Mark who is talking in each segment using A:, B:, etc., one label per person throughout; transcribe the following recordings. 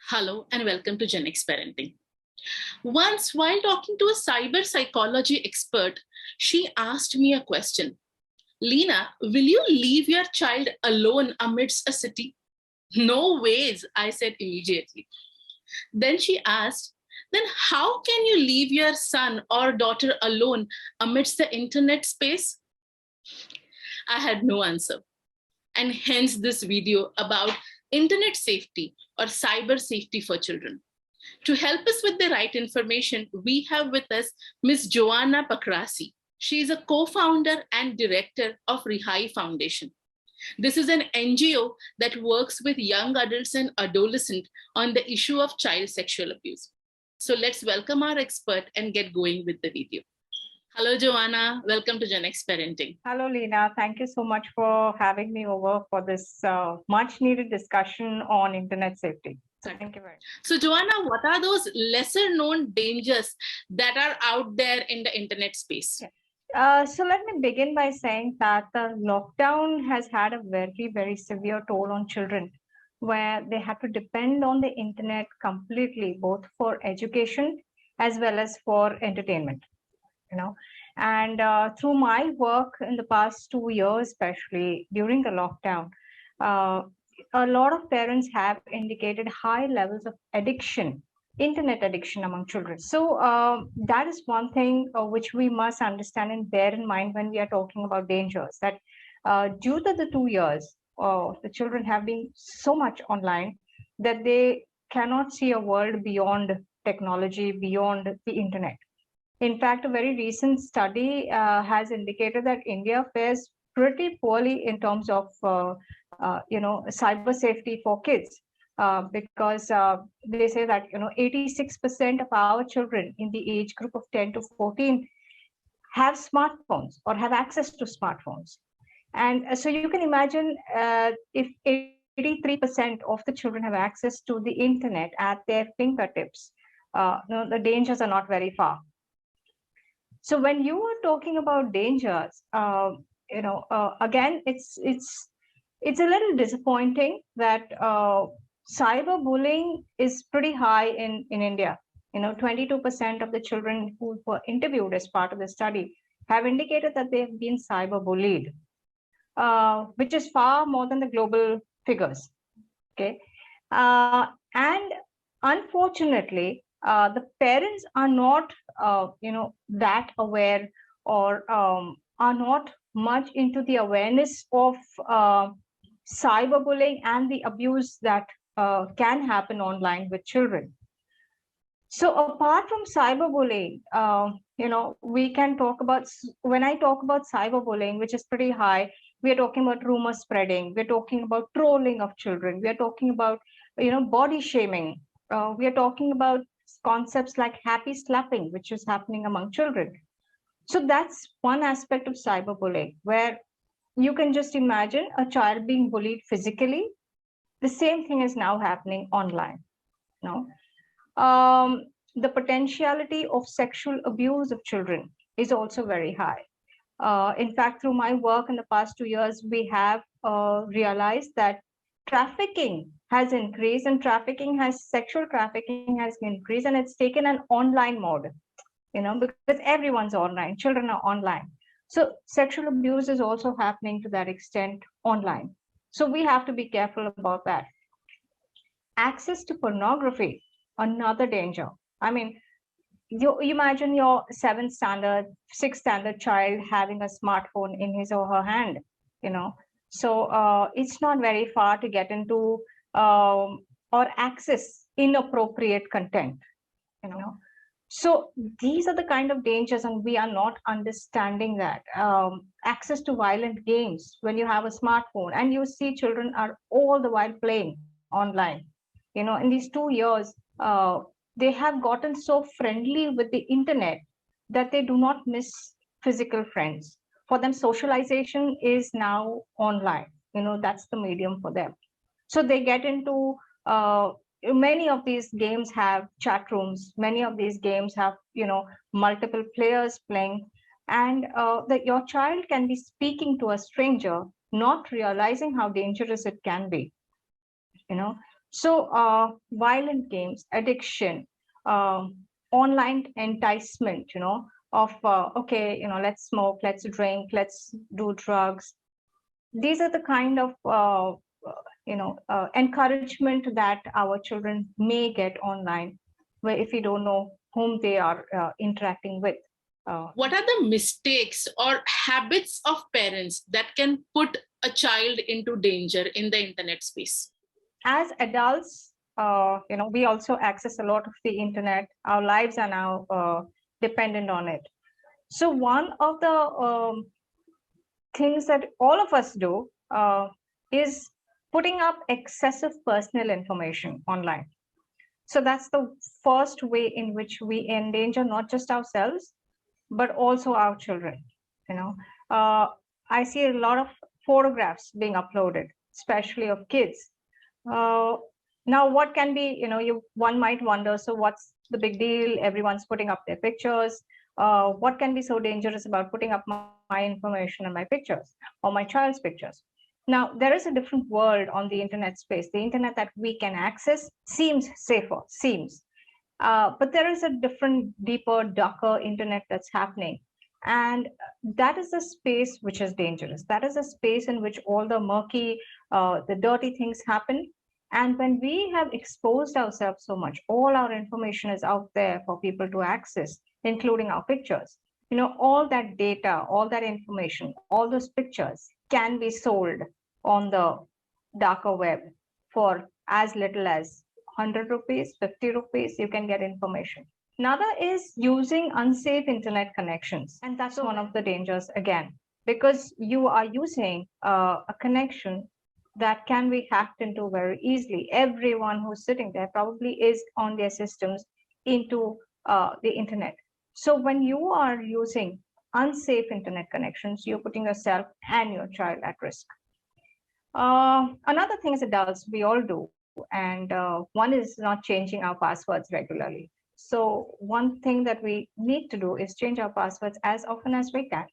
A: Hello and welcome to GenX Parenting. Once, while talking to a cyber psychology expert, she asked me a question. Leena, will you leave your child alone amidst a city? No ways, I said immediately. Then she asked, then how can you leave your son or daughter alone amidst the internet space? I had no answer. And hence this video about internet safety or cyber safety for children. To help us with the right information, we have with us Ms. Joanna Pakrasi. She is a co-founder and director of Rihaee Foundation. This is an NGO that works with young adults and adolescents on the issue of child sexual abuse. So let's welcome our expert and get going with the video. Hello, Joanna. Welcome to GenX Parenting.
B: Hello, Leena. Thank you so much for having me over for this much needed discussion on internet safety. So thank you very much.
A: So, Joanna, what are those lesser known dangers that are out there in the internet space?
B: So let me begin by saying that the lockdown has had a very, very severe toll on children, where they had to depend on the internet completely, both for education as well as for entertainment. And through my work in the past 2 years, especially during the lockdown, a lot of parents have indicated high levels of addiction, internet addiction among children. So that is one thing which we must understand and bear in mind when we are talking about dangers, that due to the 2 years, the children have been so much online that they cannot see a world beyond technology, beyond the internet. In fact, a very recent study has indicated that India fares pretty poorly in terms of cyber safety for kids, because they say that 86% of our children in the age group of 10 to 14 have smartphones or have access to smartphones. And so you can imagine if 83% of the children have access to the internet at their fingertips, the dangers are not very far. So when you are talking about dangers, again, it's a little disappointing that cyberbullying is pretty high in India. 22% of the children who were interviewed as part of the study have indicated that they have been cyberbullied, which is far more than the global figures. Okay, and unfortunately, the parents are not, that aware, or are not much into the awareness of cyberbullying and the abuse that can happen online with children. So apart from cyberbullying, we can talk about, when I talk about cyberbullying, which is pretty high, we are talking about rumor spreading, we're talking about trolling of children, we are talking about, body shaming, we are talking about concepts like happy slapping, which is happening among children. So that's one aspect of cyberbullying, where you can just imagine a child being bullied physically. The same thing is now happening online. The potentiality of sexual abuse of children is also very high. In fact, through my work in the past 2 years, we have realized that trafficking has increased, and sexual trafficking has increased, and it's taken an online mode, because everyone's online, children are online. So sexual abuse is also happening to that extent online. So we have to be careful about that. Access to pornography, another danger. I mean, you imagine your 7th standard, 6th standard child having a smartphone in his or her hand, So it's not very far to get into or access inappropriate content, So these are the kind of dangers, and we are not understanding that. Access to violent games when you have a smartphone, and you see children are all the while playing online. In these 2 years, they have gotten so friendly with the internet that they do not miss physical friends. For them, socialization is now online. That's the medium for them. So they get into, many of these games have chat rooms. Many of these games have, multiple players playing. And your child can be speaking to a stranger, not realizing how dangerous it can be. So violent games, addiction, online enticement, of, okay, let's smoke, let's drink, let's do drugs. These are the kind of, encouragement that our children may get online, where if you don't know whom they are interacting with.
A: What are the mistakes or habits of parents that can put a child into danger in the internet space?
B: As adults, we also access a lot of the internet. Our lives are now dependent on it. So one of the things that all of us do is putting up excessive personal information online. So that's the first way in which we endanger not just ourselves, but also our children. Uh, I see a lot of photographs being uploaded, especially of kids. Now, what can be, one might wonder, so what's the big deal? Everyone's putting up their pictures. What can be so dangerous about putting up my information and my pictures or my child's pictures? Now, there is a different world on the internet space. The internet that we can access seems safer, but there is a different, deeper, darker internet that's happening. And that is a space which is dangerous. That is a space in which all the murky, the dirty things happen. And when we have exposed ourselves so much, all our information is out there for people to access, including our pictures. All that data, all that information, all those pictures can be sold on the darker web for as little as 100 rupees, 50 rupees, you can get information. Another is using unsafe internet connections. And that's one of the dangers again, because you are using a connection that can be hacked into very easily. Everyone who's sitting there probably is on their systems into the internet. So when you are using unsafe internet connections, you're putting yourself and your child at risk. Another thing as adults, we all do, and one is not changing our passwords regularly. So one thing that we need to do is change our passwords as often as we can.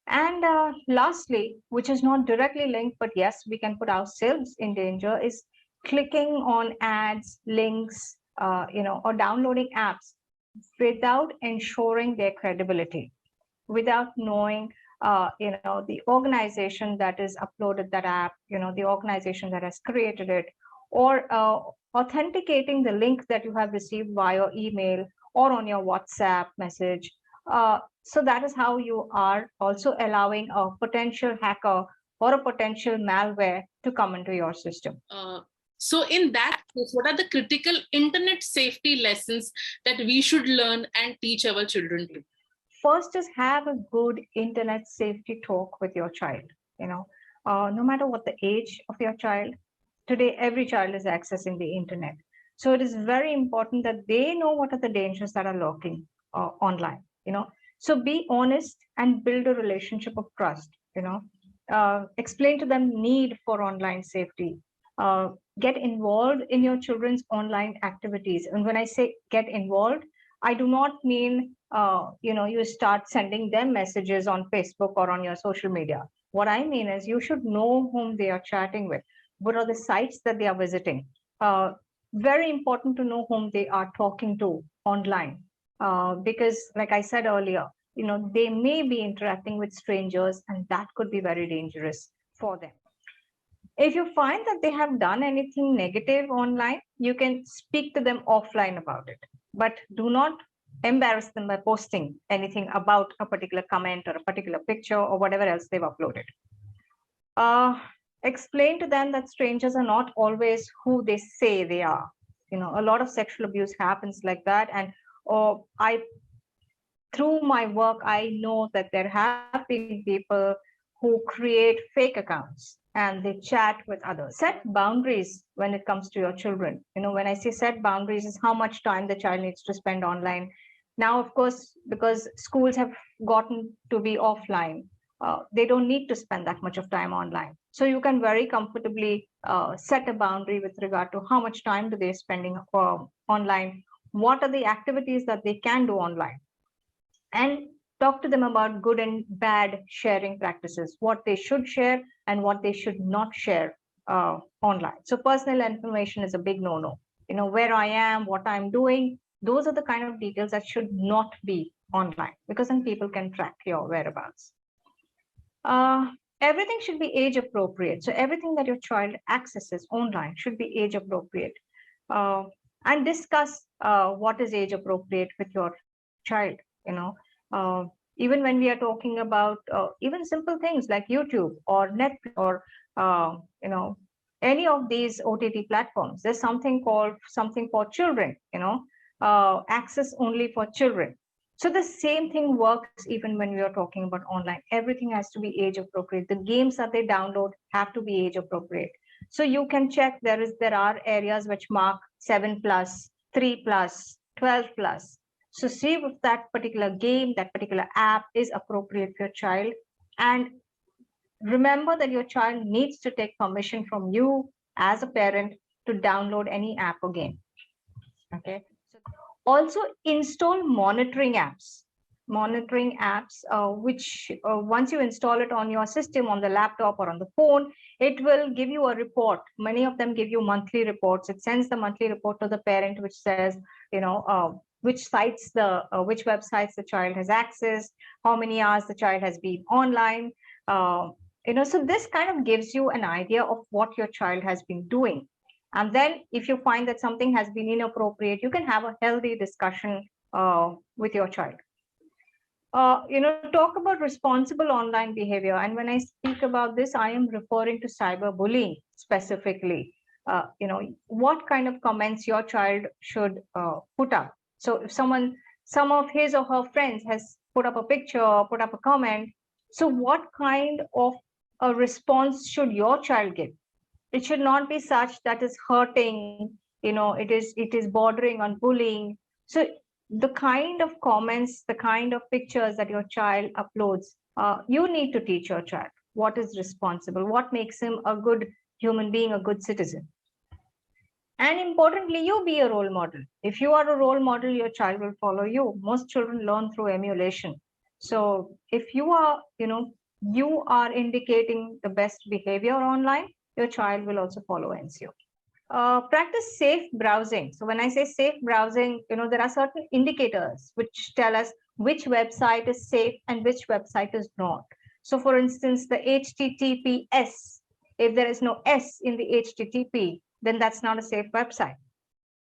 B: And lastly, which is not directly linked, but yes, we can put ourselves in danger, is clicking on ads, links, or downloading apps without ensuring their credibility, without knowing the organization that is uploaded that app, the organization that has created it, or authenticating the link that you have received via email or on your WhatsApp message. So that is how you are also allowing a potential hacker or a potential malware to come into your system.
A: So in that case, what are the critical internet safety lessons that we should learn and teach our children to?
B: First is have a good internet safety talk with your child. No matter what the age of your child, today every child is accessing the internet. So it is very important that they know what are the dangers that are lurking online. So be honest and build a relationship of trust. Explain to them need for online safety. Get involved in your children's online activities. And when I say get involved, I do not mean you start sending them messages on Facebook or on your social media. What I mean is you should know whom they are chatting with. What are the sites that they are visiting? Very important to know whom they are talking to online, because, like I said earlier, they may be interacting with strangers, and that could be very dangerous for them. If you find that they have done anything negative online, you can speak to them offline about it, but do not embarrass them by posting anything about a particular comment or a particular picture or whatever else they've uploaded. Explain to them that strangers are not always who they say they are. A lot of sexual abuse happens like that. And through my work, I know that there have been people who create fake accounts and they chat with others. Set boundaries when it comes to your children. When I say set boundaries, is how much time the child needs to spend online. Now, of course, because schools have gotten to be offline, they don't need to spend that much of time online. So you can very comfortably set a boundary with regard to how much time do they spending online, what are the activities that they can do online, and talk to them about good and bad sharing practices, what they should share and what they should not share online. So personal information is a big no-no. Where I am, what I'm doing, those are the kind of details that should not be online, because then people can track your whereabouts. Everything should be age appropriate. So everything that your child accesses online should be age appropriate. And discuss what is age appropriate with your child. Even when we are talking about even simple things like YouTube or Netflix or any of these OTT platforms, there's something called something for children. Access only for children. So the same thing works even when we are talking about online. Everything has to be age appropriate. The games that they download have to be age appropriate. So you can check there are areas which mark 7+, 3+, 12+. So see if that particular game, that particular app is appropriate for your child. And remember that your child needs to take permission from you as a parent to download any app or game. Okay. Also install monitoring apps, which once you install it on your system, on the laptop or on the phone, it will give you a report. Many of them give you monthly reports. It sends the monthly report to the parent, which says, which websites the child has accessed, how many hours the child has been online. So this kind of gives you an idea of what your child has been doing. And then if you find that something has been inappropriate, you can have a healthy discussion with your child. Talk about responsible online behavior. And when I speak about this, I am referring to cyberbullying specifically. What kind of comments your child should put up. So if some of his or her friends has put up a picture or put up a comment, so what kind of a response should your child give? It should not be such that is hurting, it is bordering on bullying. So the kind of comments, the kind of pictures that your child uploads, you need to teach your child what is responsible, what makes him a good human being, a good citizen. And importantly, you be a role model. If you are a role model, your child will follow you. Most children learn through emulation. So if you are indicating the best behavior online, your child will also follow NCO. Practice safe browsing. So when I say safe browsing, there are certain indicators which tell us which website is safe and which website is not. So for instance, the HTTPS, if there is no S in the HTTP, then that's not a safe website.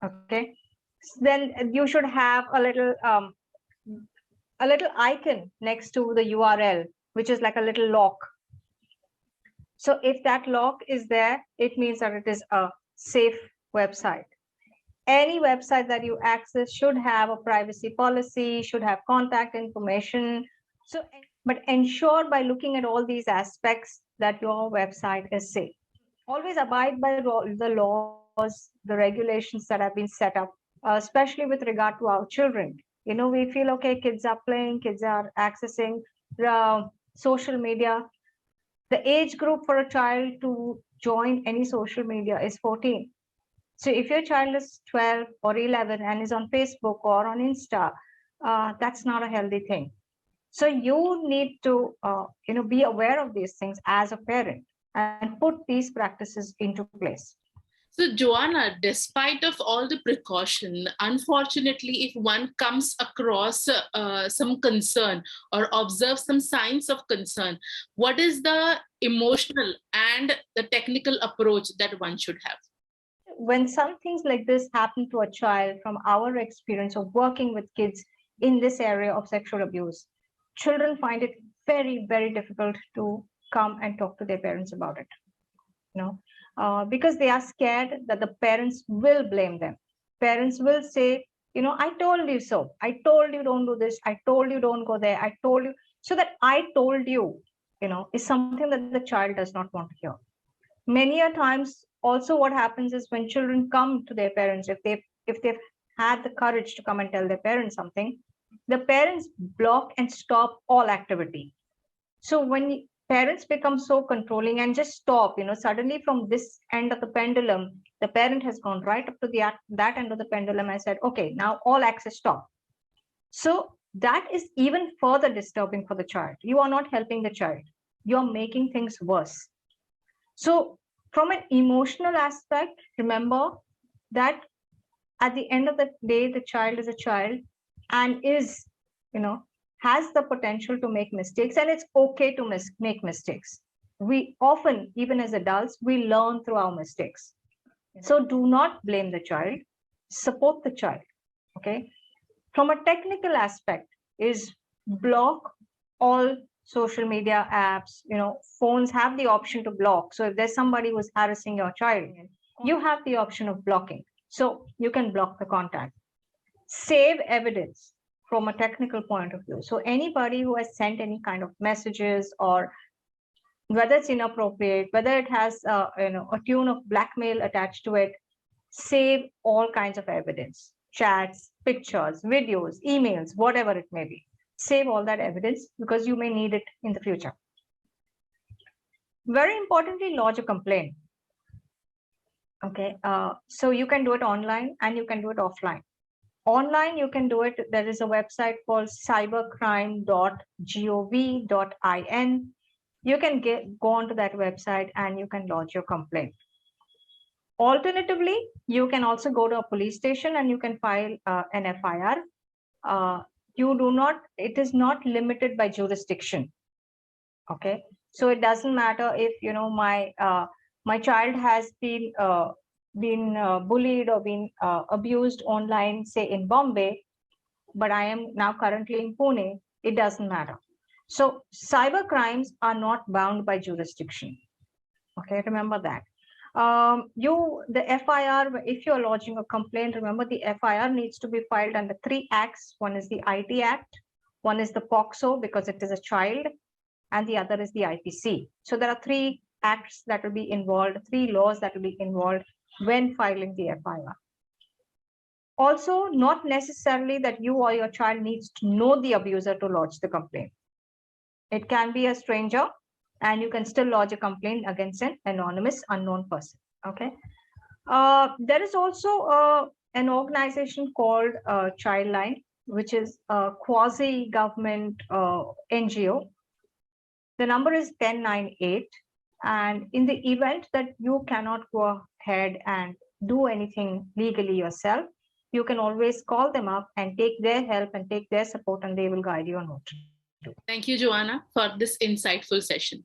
B: Okay. So then you should have a little icon next to the URL, which is like a little lock. So if that lock is there, it means that it is a safe website. Any website that you access should have a privacy policy, should have contact information. But ensure by looking at all these aspects that your website is safe. Always abide by the laws, the regulations that have been set up, especially with regard to our children. We feel, okay, kids are playing, kids are accessing social media. The age group for a child to join any social media is 14. So if your child is 12 or 11 and is on Facebook or on Insta, that's not a healthy thing. So you need to, be aware of these things as a parent and put these practices into place.
A: So, Joanna, despite of all the precaution, unfortunately, if one comes across some concern or observes some signs of concern, what is the emotional and the technical approach that one should have?
B: When some things like this happen to a child, from our experience of working with kids in this area of sexual abuse, children find it very, very difficult to come and talk to their parents about it. Because they are scared that the parents will blame them. Parents will say, I told you so. I told you don't do this. I told you don't go there. I told you. So that I told you, is something that the child does not want to hear. Many a times also what happens is when children come to their parents, if they've had the courage to come and tell their parents something, the parents block and stop all activity. So when parents become so controlling and just stop, suddenly from this end of the pendulum, the parent has gone right up to that end of the pendulum and said, okay, now all access stop. So that is even further disturbing for the child. You are not helping the child. You're making things worse. So From an emotional aspect, remember that at the end of the day, the child is a child and is, has the potential to make mistakes, and it's okay to make mistakes. We often, even as adults, we learn through our mistakes. So do not blame the child, support the child, okay? From a technical aspect is block all social media apps. Phones have the option to block. So if there's somebody who's harassing your child, you have the option of blocking. So you can block the contact. Save evidence from a technical point of view. So anybody who has sent any kind of messages, or whether it's inappropriate, whether it has a tune of blackmail attached to it, save all kinds of evidence, chats, pictures, videos, emails, whatever it may be. Save all that evidence because you may need it in the future. Very importantly, lodge a complaint. Okay, so you can do it online and you can do it offline. Online, you can do it. There is a website called cybercrime.gov.in. You can go onto that website and you can lodge your complaint. Alternatively, you can also go to a police station and you can file an FIR. It is not limited by jurisdiction. Okay, so it doesn't matter if my child has been bullied or been abused online, say in Bombay, but I am now currently in Pune. It doesn't matter. So cyber crimes are not bound by jurisdiction. Okay, remember that. The FIR, if you're lodging a complaint, remember the FIR needs to be filed under 3 acts. One is the IT Act, one is the POCSO because it is a child, and the other is the IPC. So there are 3 acts that will be involved, 3 laws that will be involved when filing the FIR. Also, not necessarily that you or your child needs to know the abuser to lodge the complaint. It can be a stranger, and you can still lodge a complaint against an anonymous unknown person. Okay. There is also an organization called Childline, which is a quasi-government NGO. The number is 1098. And in the event that you cannot go ahead and do anything legally yourself, you can always call them up and take their help and take their support, and they will guide you on what to do.
A: Thank you, Joanna, for this insightful session.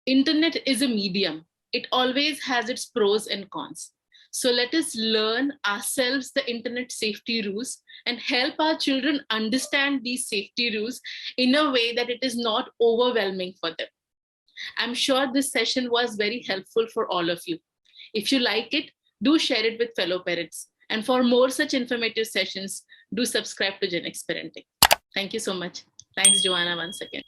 A: Internet is a medium. It always has its pros and cons. So let us learn ourselves the internet safety rules and help our children understand these safety rules in a way that it is not overwhelming for them. I'm sure this session was very helpful for all of you. If you like it, do share it with fellow parents. And for more such informative sessions, do subscribe to GenX Parenting. Thank you so much. Thanks, Joanna, once again.